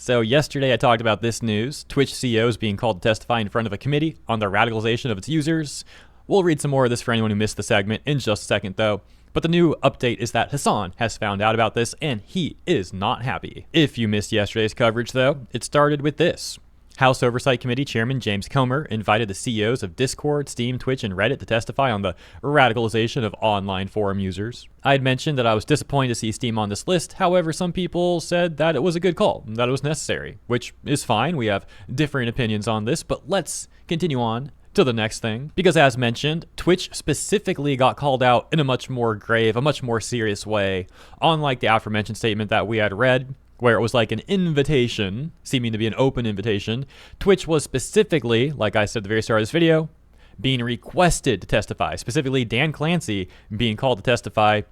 So yesterday I talked about this news. Twitch CEO is being called to testify in front of a committee on the radicalization of its users. We'll read some more of this for anyone who missed the segment in just a second though. But the new update is that Hasan has found out about this and he is not happy. If you missed yesterday's coverage though, it started with this. House Oversight Committee Chairman James Comer invited the CEOs of Discord, Steam, Twitch, and Reddit to testify on the radicalization of online forum users. I had mentioned that I was disappointed to see Steam on this list. However, some people said that it was a good call, that it was necessary, which is fine. We have different opinions on this, but let's continue on to the next thing. Because as mentioned, Twitch specifically got called out in a much more grave, a much more serious way, unlike the aforementioned statement that we had read, where it was like an invitation, seeming to be an open invitation. Twitch was specifically, like I said at the very start of this video, being requested to testify. Specifically, Dan Clancy being called to testify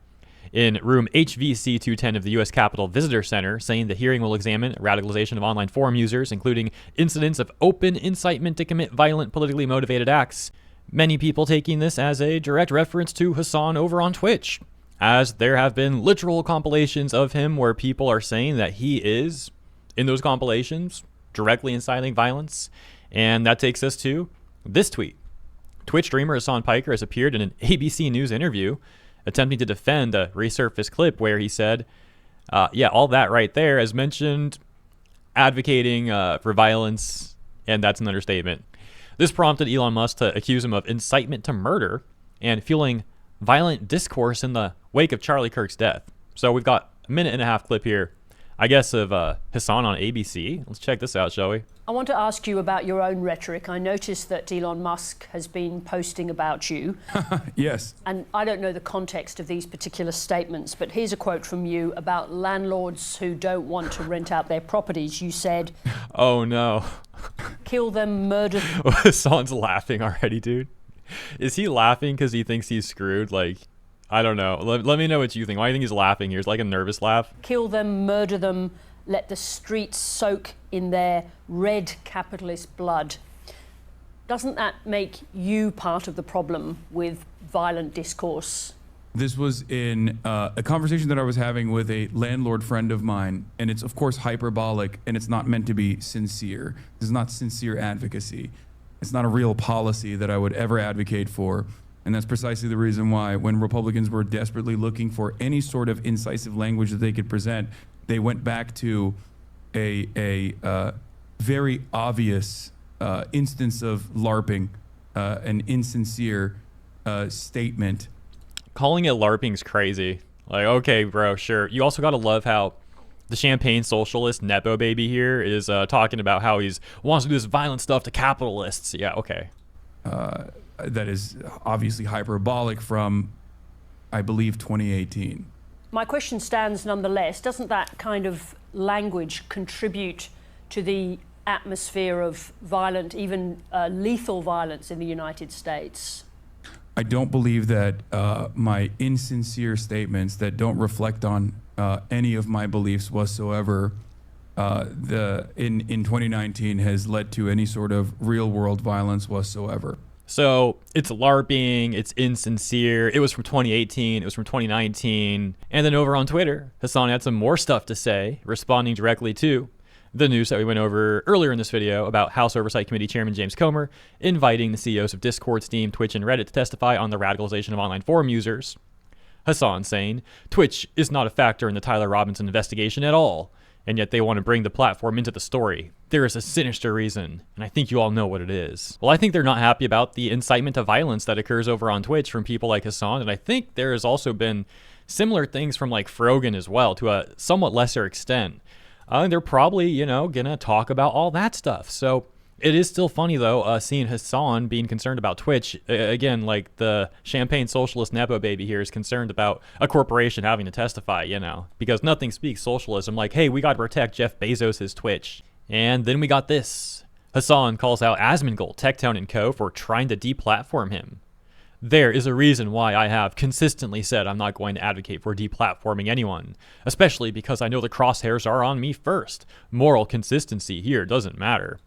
in room HVC 210 of the U.S. Capitol Visitor Center, saying the hearing will examine radicalization of online forum users, including incidents of open incitement to commit violent, politically motivated acts. Many people taking this as a direct reference to Hasan over on Twitch, as there have been literal compilations of him where people are saying that he is, in those compilations, directly inciting violence. And that takes us to this tweet. Twitch streamer Hasan Piker has appeared in an ABC News interview attempting to defend a resurfaced clip where he said, all that right there, as mentioned, advocating for violence, and that's an understatement. This prompted Elon Musk to accuse him of incitement to murder and fueling violent discourse in the wake of Charlie Kirk's death. So we've got a minute and a half clip here, I guess, of Hasan on ABC. Let's check this out, shall we? I want to ask you about your own rhetoric. I noticed that Elon Musk has been posting about you. Yes. And I don't know the context of these particular statements, but here's a quote from you about landlords who don't want to rent out their properties. You said, oh no. Kill them, murder them. Hasan's laughing already, dude. Is he laughing because he thinks he's screwed? Like, I don't know. Let me know what you think. Why do you think he's laughing here? It's like a nervous laugh. Kill them, murder them, let the streets soak in their red capitalist blood. Doesn't that make you part of the problem with violent discourse? This was in a conversation that I was having with a landlord friend of mine, and it's of course hyperbolic, and it's not meant to be sincere. This is not sincere advocacy. It's not a real policy that I would ever advocate for. And that's precisely the reason why when Republicans were desperately looking for any sort of incisive language that they could present, they went back to a very obvious instance of LARPing, an insincere statement. Calling it LARPing is crazy. Like, okay, bro, sure. You also got to love how the champagne socialist Nepo baby here is talking about how he wants to do this violent stuff to capitalists. Yeah, okay. That is obviously hyperbolic from, I believe, 2018. My question stands nonetheless. Doesn't that kind of language contribute to the atmosphere of violent, even lethal violence in the United States? I don't believe that my insincere statements that don't reflect on any of my beliefs whatsoever in 2019 has led to any sort of real world violence whatsoever. So it's LARPing, it's insincere. It was from 2018, it was from 2019. And then over on Twitter, Hasan had some more stuff to say, responding directly to the news that we went over earlier in this video about House Oversight Committee Chairman James Comer inviting the CEOs of Discord, Steam, Twitch, and Reddit to testify on the radicalization of online forum users. Hasan saying, Twitch is not a factor in the Tyler Robinson investigation at all, and yet they want to bring the platform into the story. There is a sinister reason, and I think you all know what it is. Well, I think they're not happy about the incitement to violence that occurs over on Twitch from people like Hasan, and I think there has also been similar things from like Frogan as well, to a somewhat lesser extent. They're probably, gonna talk about all that stuff. So it is still funny though, seeing Hasan being concerned about Twitch. Again, like the champagne socialist Nepo baby here is concerned about a corporation having to testify, because nothing speaks socialism like, hey, we got to protect Jeff Bezos' Twitch. And then we got this. Hasan calls out Asmongold, Techtown & Co. for trying to deplatform him. There is a reason why I have consistently said I'm not going to advocate for deplatforming anyone, especially because I know the crosshairs are on me first. Moral consistency here doesn't matter.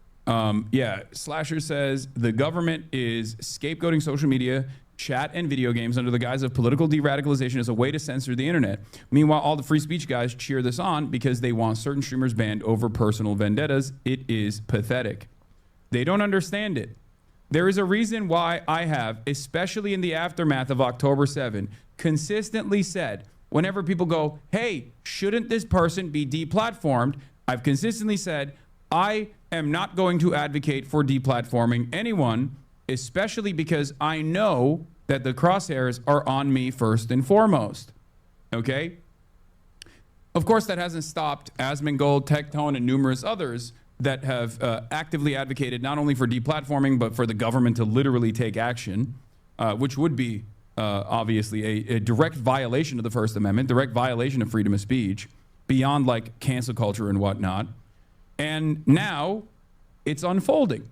Slasher says the government is scapegoating social media chat and video games under the guise of political de-radicalization as a way to censor the internet. Meanwhile, all the free speech guys cheer this on because they want certain streamers banned over personal vendettas. It is pathetic. They don't understand it. There is a reason why I have, especially in the aftermath of October 7, consistently said, whenever people go, hey, shouldn't this person be deplatformed? I've consistently said, I am not going to advocate for deplatforming anyone, especially because I know that the crosshairs are on me first and foremost. Okay? Of course, that hasn't stopped Asmongold, Tectone, and numerous others that have actively advocated not only for deplatforming, but for the government to literally take action, which would be obviously a direct violation of the First Amendment, direct violation of freedom of speech, beyond like cancel culture and whatnot. And now it's unfolding.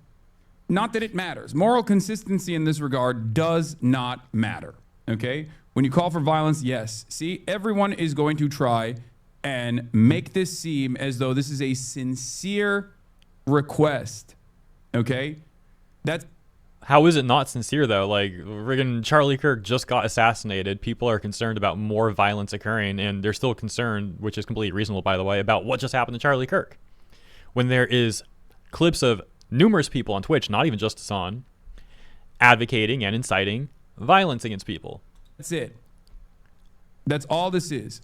Not that it matters. Moral consistency in this regard does not matter, okay? When you call for violence, yes. See, everyone is going to try and make this seem as though this is a sincere request, okay? That's How is it not sincere, though? Like, friggin' Charlie Kirk just got assassinated. People are concerned about more violence occurring, and they're still concerned, which is completely reasonable, by the way, about what just happened to Charlie Kirk. When there is clips of numerous people on Twitch, not even just Hasan, advocating and inciting violence against people. That's it. That's all this is.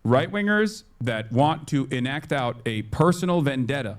Right-wingers that want to enact out a personal vendetta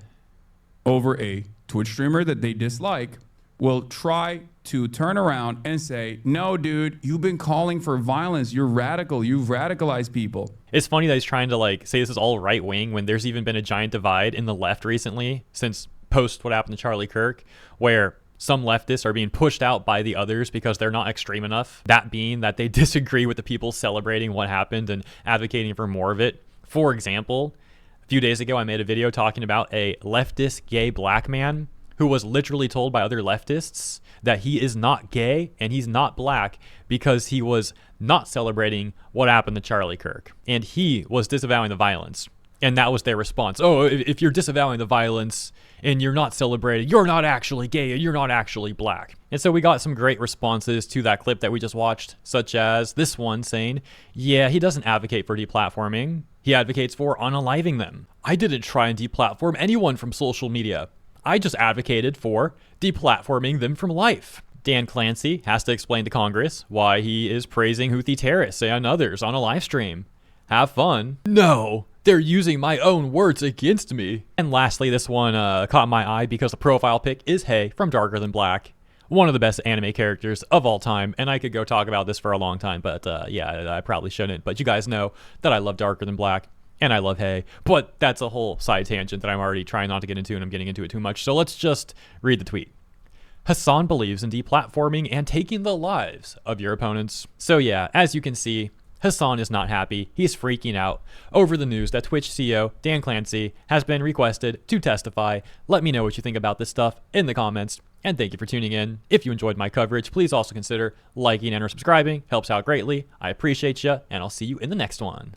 over a Twitch streamer that they dislike will try to turn around and say, no, dude, you've been calling for violence. You're radical. You've radicalized people. It's funny that he's trying to like say this is all right-wing when there's even been a giant divide in the left recently since post what happened to Charlie Kirk, where some leftists are being pushed out by the others because they're not extreme enough. That being that they disagree with the people celebrating what happened and advocating for more of it. For example, a few days ago, I made a video talking about a leftist gay black man who was literally told by other leftists that he is not gay and he's not black because he was not celebrating what happened to Charlie Kirk. And he was disavowing the violence. And that was their response. Oh, if you're disavowing the violence and you're not celebrating, you're not actually gay and you're not actually black. And so we got some great responses to that clip that we just watched, such as this one saying, yeah, he doesn't advocate for deplatforming. He advocates for unaliving them. I didn't try and deplatform anyone from social media. I just advocated for deplatforming them from life. Dan Clancy has to explain to Congress why he is praising Houthi terrorists and others on a live stream. Have fun. No, they're using my own words against me. And lastly, this one caught my eye because the profile pic is Hay from Darker Than Black. One of the best anime characters of all time, and I could go talk about this for a long time, but yeah, I probably shouldn't. But you guys know that I love Darker Than Black. And I love Hay, but that's a whole side tangent that I'm already trying not to get into, and I'm getting into it too much. So let's just read the tweet. Hasan believes in deplatforming and taking the lives of your opponents. So yeah, as you can see, Hasan is not happy. He's freaking out over the news that Twitch CEO Dan Clancy has been requested to testify. Let me know what you think about this stuff in the comments. And thank you for tuning in. If you enjoyed my coverage, please also consider liking and or subscribing. Helps out greatly. I appreciate you, and I'll see you in the next one.